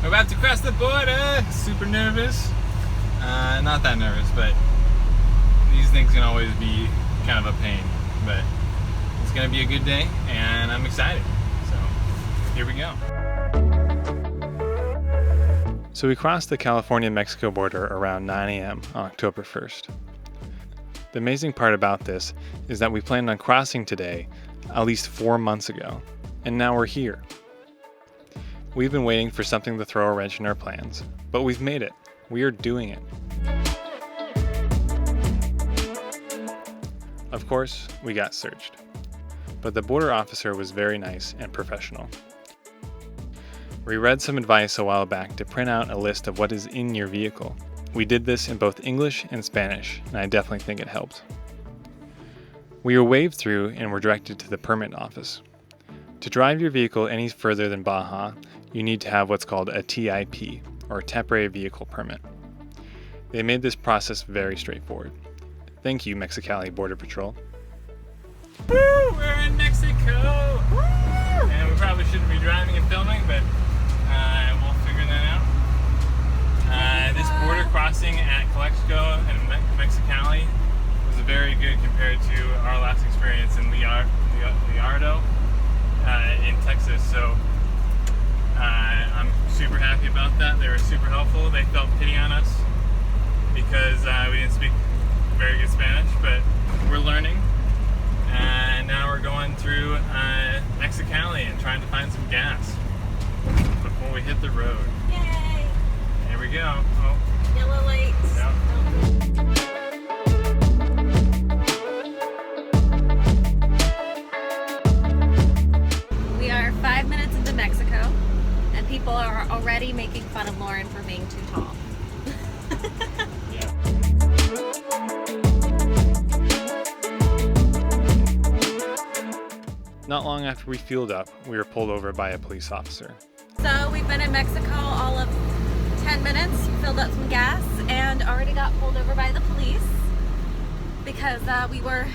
We're about to cross the border. Super nervous. Not that nervous, but these things can always be kind of a pain. But it's gonna be a good day, and I'm excited. So here we go. So we crossed the California-Mexico border around 9 a.m. on October 1st. The amazing part about this is that we planned on crossing today at least 4 months ago, and now we're here. We've been waiting for something to throw a wrench in our plans, but we've made it. We are doing it. Of course, we got searched, but the border officer was very nice and professional. We read some advice a while back to print out a list of what is in your vehicle. We did this in both English and Spanish, and I definitely think it helped. We were waved through and were directed to the permit office. To drive your vehicle any further than Baja, you need to have what's called a TIP, or Temporary Vehicle Permit. They made this process very straightforward. Thank you, Mexicali Border Patrol. Woo! We're in Mexico! Woo! And we probably shouldn't be driving and filming, but we'll figure that out. This border crossing at Calexico and Mexicali was very good compared to our last experience in Liardo in Texas. So I'm super happy about that. They were super helpful. They felt pity on us because we didn't speak very good Spanish, but we're learning. And now we're going through Mexicali and trying to find some gas before we hit the road. Yay! Here we go. Oh. Yellow lights. Yep. We are 5 minutes into Mexico, and people are already making fun of Lauren for being too tall. Yeah. Not long after we fueled up, we were pulled over by a police officer. So we've been in Mexico all of 10 minutes, filled up some gas, and already got pulled over by the police because we were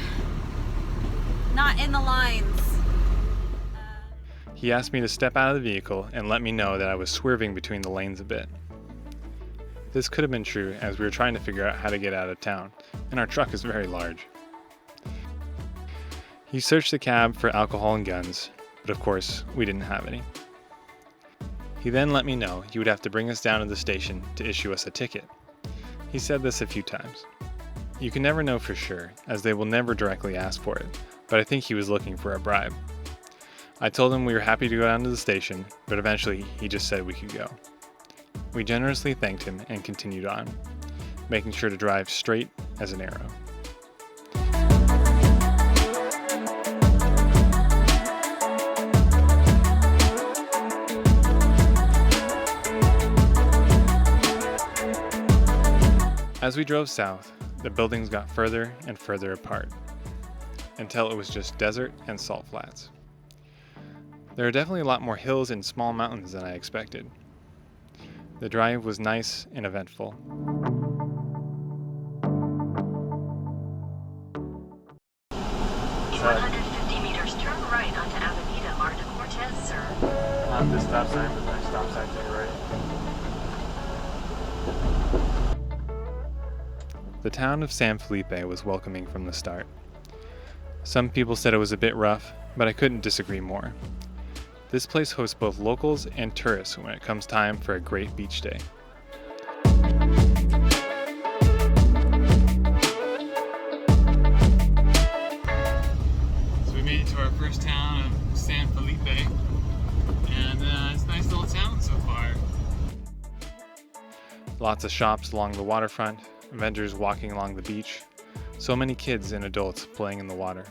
not in the lines. He asked me to step out of the vehicle and let me know that I was swerving between the lanes a bit. This could have been true as we were trying to figure out how to get out of town, and our truck is very large. He searched the cab for alcohol and guns, but of course, we didn't have any. He then let me know he would have to bring us down to the station to issue us a ticket. He said this a few times. You can never know for sure, as they will never directly ask for it, but I think he was looking for a bribe. I told him we were happy to go down to the station, but eventually he just said we could go. We generously thanked him and continued on, making sure to drive straight as an arrow. As we drove south, the buildings got further and further apart, until it was just desert and salt flats. There are definitely a lot more hills and small mountains than I expected. The drive was nice and eventful. In 150 meters, turn right onto Avenida Marta Cortez, sir. Not this stop sign, but the next stop sign to your right. The town of San Felipe was welcoming from the start. Some people said it was a bit rough, but I couldn't disagree more. This place hosts both locals and tourists when it comes time for a great beach day. So we made it to our first town of San Felipe, and it's a nice little town so far. Lots of shops along the waterfront, vendors walking along the beach, so many kids and adults playing in the water.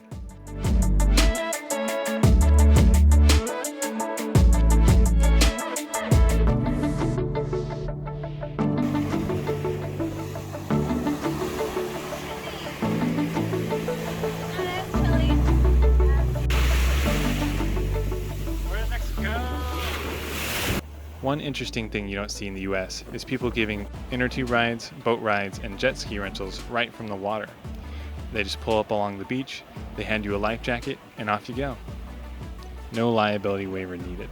One interesting thing you don't see in the US is people giving inner tube rides, boat rides, and jet ski rentals right from the water. They just pull up along the beach, they hand you a life jacket, and off you go. No liability waiver needed.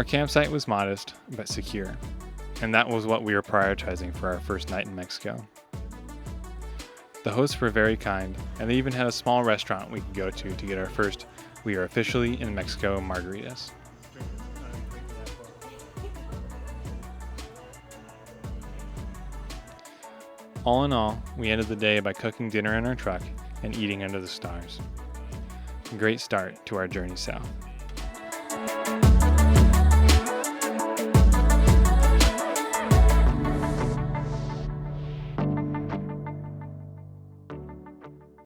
Our campsite was modest, but secure, and that was what we were prioritizing for our first night in Mexico. The hosts were very kind, and they even had a small restaurant we could go to get our first "We are officially in Mexico" margaritas. All in all, we ended the day by cooking dinner in our truck and eating under the stars. A great start to our journey south.